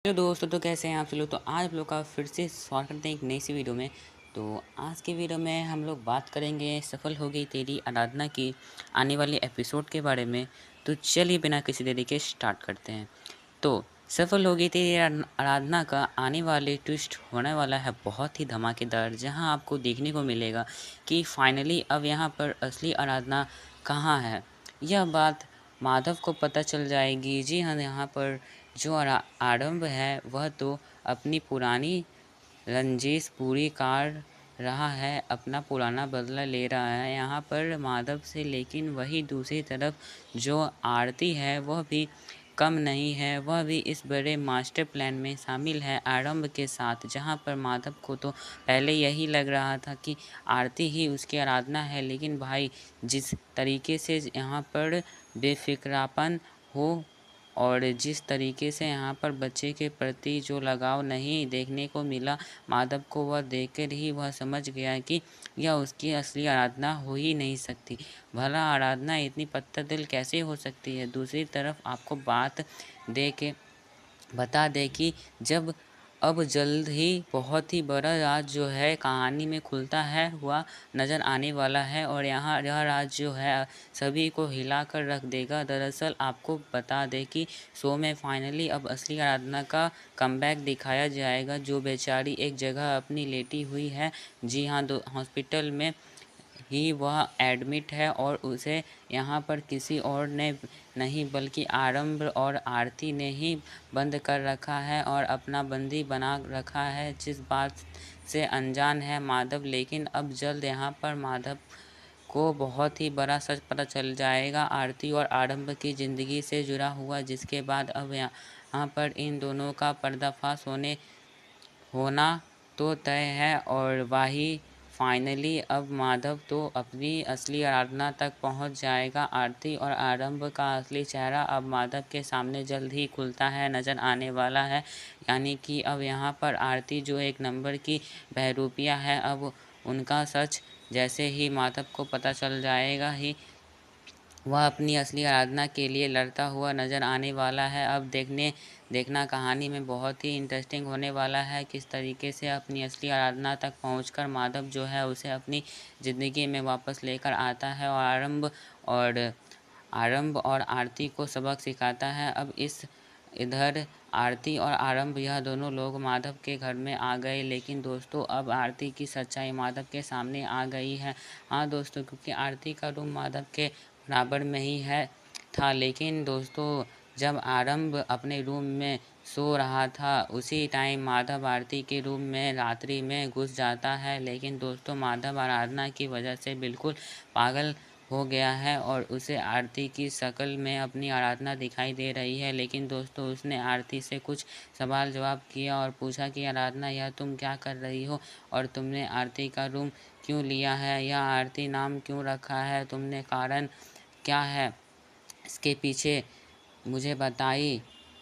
Hello दोस्तों, तो कैसे हैं आप सब लोग। तो आज आप लोग का फिर से स्वागत करते हैं एक नई सी वीडियो में। तो आज की वीडियो में हम लोग बात करेंगे सफल हो गई तेरी आराधना की आने वाले एपिसोड के बारे में। तो चलिए बिना किसी देरी के स्टार्ट करते हैं। तो सफल हो गई तेरी आराधना का आने वाले ट्विस्ट होने वाला है बहुत ही धमाकेदार, जहां आपको देखने को मिलेगा कि फाइनली अब यहाँ पर असली आराधना कहाँ है। यह बात माधव को पता चल जाएगी। जी हाँ, यहाँ पर जो आरंभ है वह तो अपनी पुरानी रंजिश पूरी कर रहा है, अपना पुराना बदला ले रहा है यहाँ पर माधव से। लेकिन वही दूसरी तरफ जो आरती है वह भी कम नहीं है, वह भी इस बड़े मास्टर प्लान में शामिल है आरंभ के साथ। जहाँ पर माधव को तो पहले यही लग रहा था कि आरती ही उसकी आराधना है, लेकिन भाई जिस तरीके से यहाँ पर बेफिक्रापन हो और जिस तरीके से यहाँ पर बच्चे के प्रति जो लगाव नहीं देखने को मिला माधव को, वह देखकर ही वह समझ गया कि यह उसकी असली आराधना हो ही नहीं सकती। भला आराधना इतनी पत्थर दिल कैसे हो सकती है। दूसरी तरफ आपको बात दे के बता दें कि जब अब जल्द ही बहुत ही बड़ा राज जो है कहानी में खुलता है हुआ नज़र आने वाला है, और यहाँ यह राज जो है सभी को हिला कर रख देगा। दरअसल आपको बता दें कि शो में फाइनली अब असली आराधना का कमबैक दिखाया जाएगा, जो बेचारी एक जगह अपनी लेटी हुई है। जी हाँ, हॉस्पिटल में ही वह एडमिट है, और उसे यहाँ पर किसी और ने नहीं बल्कि आरंभ और आरती ने ही बंद कर रखा है और अपना बंदी बना रखा है, जिस बात से अनजान है माधव। लेकिन अब जल्द यहाँ पर माधव को बहुत ही बड़ा सच पता चल जाएगा आरती और आरंभ की ज़िंदगी से जुड़ा हुआ, जिसके बाद अब यहाँ पर इन दोनों का पर्दाफाश होना तो तय है। और वही फाइनली अब माधव तो अपनी असली आराधना तक पहुंच जाएगा। आरती और आरंभ का असली चेहरा अब माधव के सामने जल्द ही खुलता है नज़र आने वाला है। यानी कि अब यहाँ पर आरती जो एक नंबर की बहरूपिया है, अब उनका सच जैसे ही माधव को पता चल जाएगा ही वह अपनी असली आराधना के लिए लड़ता हुआ नज़र आने वाला है। अब देखना कहानी में बहुत ही इंटरेस्टिंग होने वाला है, किस तरीके से अपनी असली आराधना तक पहुंचकर माधव जो है उसे अपनी ज़िंदगी में वापस लेकर आता है और आरंभ और आरती को सबक सिखाता है। अब इधर आरती और आरंभ यह दोनों लोग माधव के घर में आ गए, लेकिन दोस्तों अब आरती की सच्चाई माधव के सामने आ गई है। हाँ दोस्तों, क्योंकि आरती का रूम माधव के बराबर में ही है था, लेकिन दोस्तों जब आरंभ अपने रूम में सो रहा था उसी टाइम माधव आरती के रूम में रात्रि में घुस जाता है। लेकिन दोस्तों माधव आराधना की वजह से बिल्कुल पागल हो गया है और उसे आरती की शक्ल में अपनी आराधना दिखाई दे रही है। लेकिन दोस्तों उसने आरती से कुछ सवाल जवाब किया और पूछा कि आराधना, यह तुम क्या कर रही हो और तुमने आरती का रूम क्यों लिया है, यह आरती नाम क्यों रखा है, तुमने कारण क्या है इसके पीछे, मुझे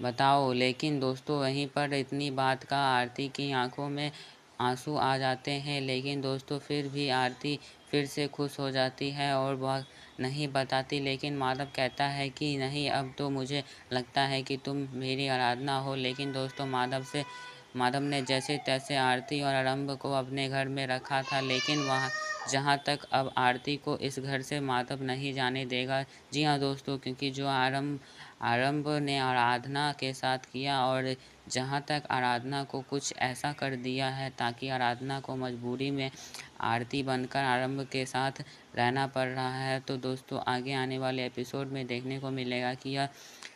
बताओ। लेकिन दोस्तों वहीं पर इतनी बात का आरती की आंखों में आंसू आ जाते हैं। लेकिन दोस्तों फिर भी आरती फिर से खुश हो जाती है और वह नहीं बताती। लेकिन माधव कहता है कि नहीं, अब तो मुझे लगता है कि तुम मेरी आराधना हो। लेकिन दोस्तों माधव ने जैसे तैसे आरती और आरंभ को अपने घर में रखा था, लेकिन वहाँ जहाँ तक अब आरती को इस घर से माधव नहीं जाने देगा। जी हाँ दोस्तों, क्योंकि जो आरंभ ने आराधना के साथ किया, और जहाँ तक आराधना को कुछ ऐसा कर दिया है ताकि आराधना को मजबूरी में आरती बनकर आरंभ के साथ रहना पड़ रहा है। तो दोस्तों आगे आने वाले एपिसोड में देखने को मिलेगा कि यह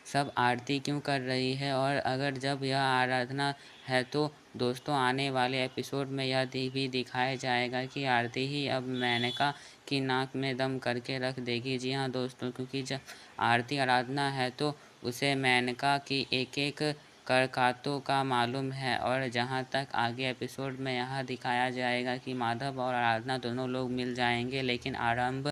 सब आरती क्यों कर रही है, और अगर जब यह आराधना है तो दोस्तों आने वाले एपिसोड में यह भी दिखाया जाएगा कि आरती ही अब मेनका की नाक में दम करके रख देगी। जी हाँ दोस्तों, क्योंकि जब आरती आराधना है तो उसे मेनका की एक एक करकातों का मालूम है। और जहाँ तक आगे एपिसोड में यह दिखाया जाएगा कि माधव और आराधना दोनों लोग मिल जाएंगे, लेकिन आरंभ